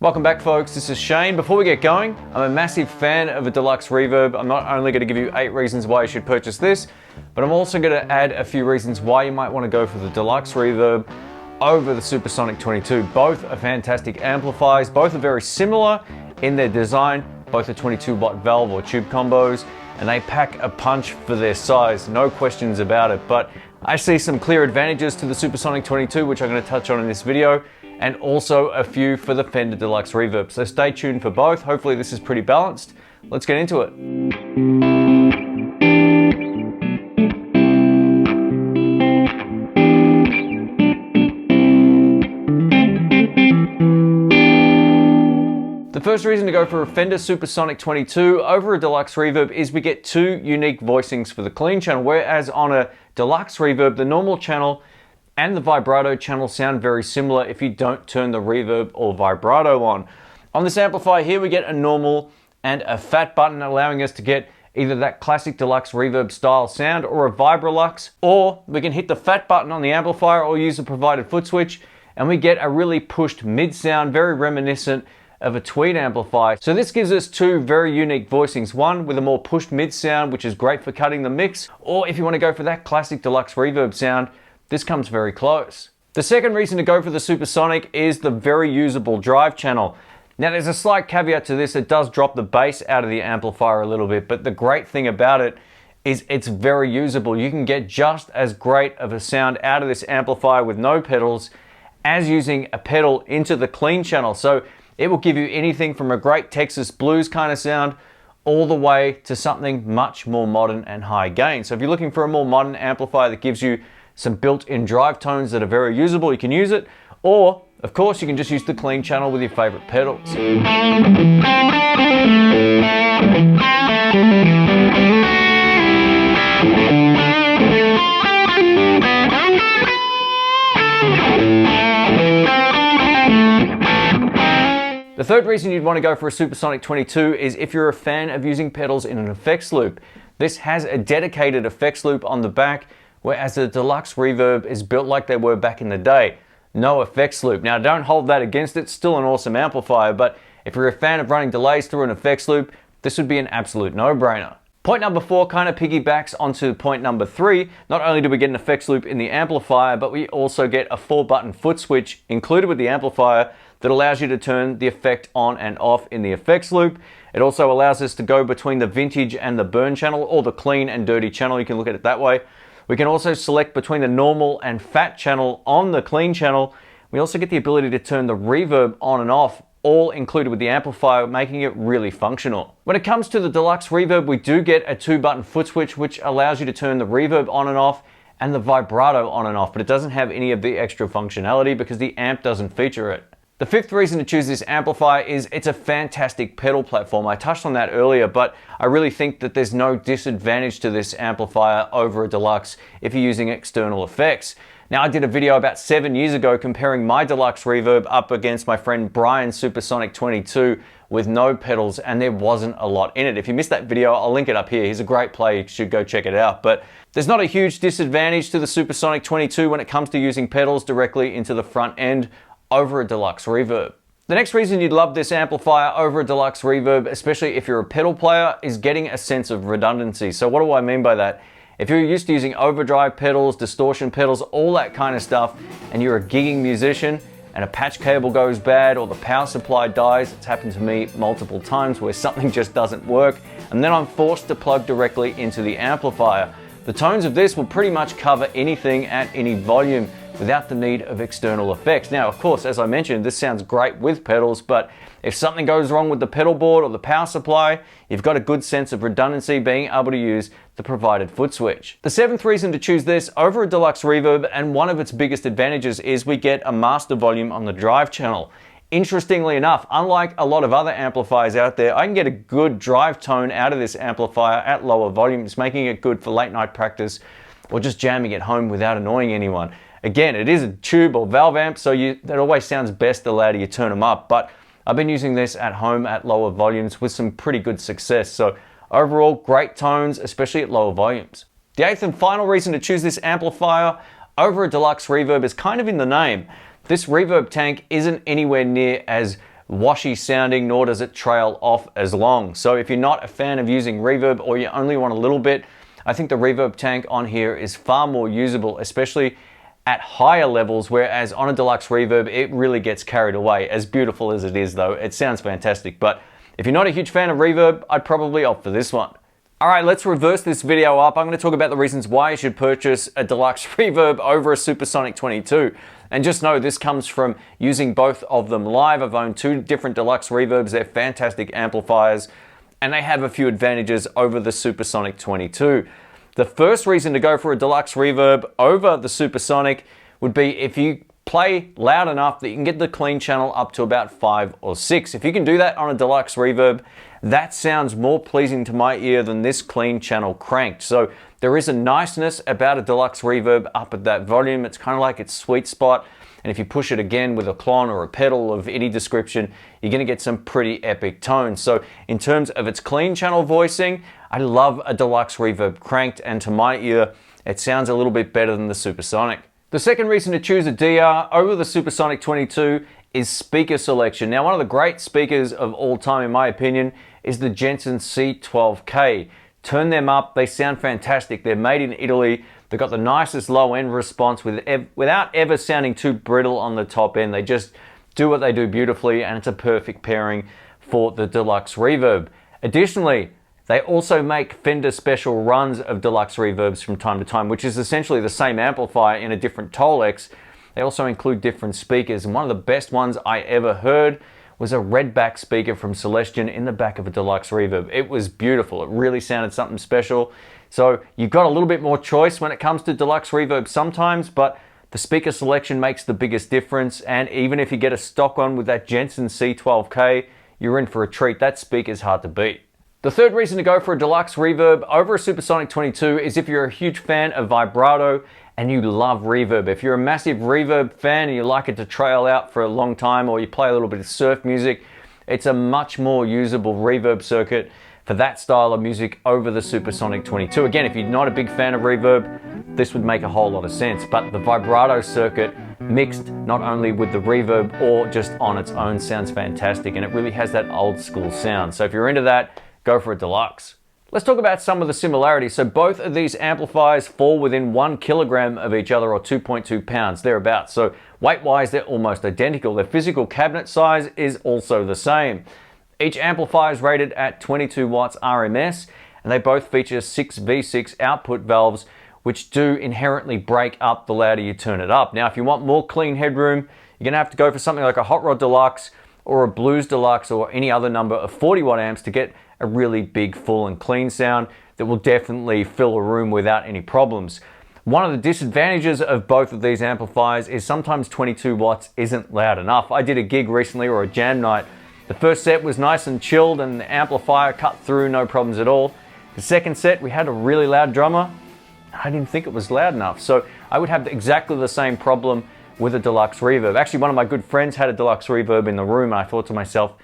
Welcome back, folks. This is Shane. Before we get going, I'm a massive fan of a Deluxe Reverb. I'm not only going to give you 8 reasons why you should purchase this, but I'm also going to add a few reasons why you might want to go for the Deluxe Reverb over the Super-Sonic 22. Both are fantastic amplifiers. Both are very similar in their design. Both are 22-watt valve or tube combos, and they pack a punch for their size. No questions about it. But I see some clear advantages to the Super-Sonic 22, which I'm going to touch on in this video, and also a few for the Fender Deluxe Reverb. So stay tuned for both. Hopefully this is pretty balanced. Let's get into it. The first reason to go for a Fender Super-Sonic 22 over a Deluxe Reverb is we get 2 unique voicings for the clean channel, whereas on a Deluxe Reverb, the normal channel and the vibrato channel sound very similar if you don't turn the reverb or vibrato on. On this amplifier here, we get a normal and a fat button, allowing us to get either that classic Deluxe Reverb style sound or a Vibrolux, or we can hit the fat button on the amplifier or use the provided foot switch, and we get a really pushed mid sound, very reminiscent of a tweed amplifier. So this gives us 2 very unique voicings, one with a more pushed mid sound, which is great for cutting the mix, or if you want to go for that classic Deluxe Reverb sound, this comes very close. The second reason to go for the Super-Sonic is the very usable drive channel. Now there's a slight caveat to this, it does drop the bass out of the amplifier a little bit, but the great thing about it is it's very usable. You can get just as great of a sound out of this amplifier with no pedals as using a pedal into the clean channel. So it will give you anything from a great Texas blues kind of sound all the way to something much more modern and high gain. So if you're looking for a more modern amplifier that gives you some built-in drive tones that are very usable, you can use it. Or, of course, you can just use the clean channel with your favorite pedals. The third reason you'd want to go for a Super-Sonic 22 is if you're a fan of using pedals in an effects loop. This has a dedicated effects loop on the back, whereas the Deluxe Reverb is built like they were back in the day. No effects loop. Now don't hold that against it, still an awesome amplifier, but if you're a fan of running delays through an effects loop, this would be an absolute no-brainer. Point number 4 kind of piggybacks onto point number 3. Not only do we get an effects loop in the amplifier, but we also get a 4-button foot switch included with the amplifier that allows you to turn the effect on and off in the effects loop. It also allows us to go between the vintage and the burn channel, or the clean and dirty channel, you can look at it that way. We can also select between the normal and fat channel on the clean channel. We also get the ability to turn the reverb on and off, all included with the amplifier, making it really functional. When it comes to the Deluxe Reverb, we do get a 2-button foot switch, which allows you to turn the reverb on and off and the vibrato on and off, but it doesn't have any of the extra functionality because the amp doesn't feature it. The 5th reason to choose this amplifier is it's a fantastic pedal platform. I touched on that earlier, but I really think that there's no disadvantage to this amplifier over a Deluxe if you're using external effects. Now, I did a video about 7 years ago comparing my Deluxe Reverb up against my friend Brian's Super-Sonic 22 with no pedals, and there wasn't a lot in it. If you missed that video, I'll link it up here. He's a great player, you should go check it out. But there's not a huge disadvantage to the Super-Sonic 22 when it comes to using pedals directly into the front end over a Deluxe Reverb. The next reason you'd love this amplifier over a Deluxe Reverb, especially if you're a pedal player, is getting a sense of redundancy. So what do I mean by that? If you're used to using overdrive pedals, distortion pedals, all that kind of stuff, and you're a gigging musician and a patch cable goes bad or the power supply dies, it's happened to me multiple times where something just doesn't work, and then I'm forced to plug directly into the amplifier. The tones of this will pretty much cover anything at any volume without the need of external effects. Now, of course, as I mentioned, this sounds great with pedals, but if something goes wrong with the pedal board or the power supply, you've got a good sense of redundancy being able to use the provided foot switch. The 7th reason to choose this over a Deluxe Reverb, and one of its biggest advantages, is we get a master volume on the drive channel. Interestingly enough, unlike a lot of other amplifiers out there, I can get a good drive tone out of this amplifier at lower volumes, making it good for late night practice or just jamming at home without annoying anyone. Again, it is a tube or valve amp, so that always sounds best the louder you turn them up, but I've been using this at home at lower volumes with some pretty good success. So overall, great tones, especially at lower volumes. The 8th and final reason to choose this amplifier over a Deluxe Reverb is kind of in the name. This reverb tank isn't anywhere near as washy sounding, nor does it trail off as long. So if you're not a fan of using reverb or you only want a little bit, I think the reverb tank on here is far more usable, especially at higher levels, whereas on a Deluxe Reverb, it really gets carried away. As beautiful as it is though, it sounds fantastic. But if you're not a huge fan of reverb, I'd probably opt for this one. All right, let's reverse this video up. I'm gonna talk about the reasons why you should purchase a Deluxe Reverb over a Super-Sonic 22. And just know this comes from using both of them live. I've owned two different Deluxe Reverbs. They're fantastic amplifiers, and they have a few advantages over the Super-Sonic 22. The first reason to go for a Deluxe Reverb over the Super-Sonic would be if you play loud enough that you can get the clean channel up to about 5 or 6. If you can do that on a Deluxe Reverb, that sounds more pleasing to my ear than this clean channel cranked. So there is a niceness about a Deluxe Reverb up at that volume. It's kind of like its sweet spot. And if you push it again with a clon or a pedal of any description, you're going to get some pretty epic tones. So in terms of its clean channel voicing, I love a Deluxe Reverb cranked, and to my ear, it sounds a little bit better than the Super-Sonic. The second reason to choose a DR over the Super-Sonic 22 is speaker selection. Now, one of the great speakers of all time, in my opinion, is the Jensen C12K. Turn them up, they sound fantastic. They're made in Italy. They've got the nicest low end response without ever sounding too brittle on the top end. They just do what they do beautifully, and it's a perfect pairing for the Deluxe Reverb. Additionally, they also make Fender special runs of Deluxe Reverbs from time to time, which is essentially the same amplifier in a different Tolex. They also include different speakers, and one of the best ones I ever heard was a redback speaker from Celestion in the back of a Deluxe Reverb. It was beautiful. It really sounded something special. So you've got a little bit more choice when it comes to Deluxe Reverb sometimes, but the speaker selection makes the biggest difference. And even if you get a stock one with that Jensen C12K, you're in for a treat. That speaker's hard to beat. The third reason to go for a Deluxe Reverb over a Super-Sonic 22 is if you're a huge fan of vibrato and you love reverb. If you're a massive reverb fan and you like it to trail out for a long time, or you play a little bit of surf music, it's a much more usable reverb circuit for that style of music over the Super-Sonic 22. Again, if you're not a big fan of reverb, this would make a whole lot of sense. But the vibrato circuit mixed not only with the reverb or just on its own sounds fantastic, and it really has that old school sound. So if you're into that, go for a Deluxe. Let's talk about some of the similarities. So both of these amplifiers fall within 1 kilogram of each other, or 2.2 pounds, thereabouts. So weight-wise, they're almost identical. Their physical cabinet size is also the same. Each amplifier is rated at 22 watts RMS, and they both feature 6 V6 output valves, which do inherently break up the louder you turn it up. Now, if you want more clean headroom, you're gonna have to go for something like a Hot Rod Deluxe or a Blues Deluxe or any other number of 40 watt amps to get a really big, full and clean sound that will definitely fill a room without any problems. One of the disadvantages of both of these amplifiers is sometimes 22 watts isn't loud enough. I did a gig recently, or a jam night. The first set was nice and chilled and the amplifier cut through, no problems at all. The second set, we had a really loud drummer. I didn't think it was loud enough. So I would have exactly the same problem with a Deluxe Reverb. Actually, one of my good friends had a Deluxe Reverb in the room, and I thought to myself,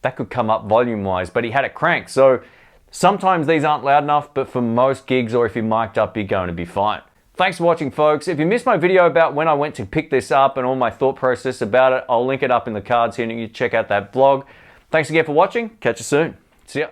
that could come up volume-wise, but he had it cranked. So sometimes these aren't loud enough, but for most gigs, or if you're mic'd up, you're going to be fine. Thanks for watching, folks. If you missed my video about when I went to pick this up and all my thought process about it, I'll link it up in the cards here and you can check out that vlog. Thanks again for watching. Catch you soon. See ya.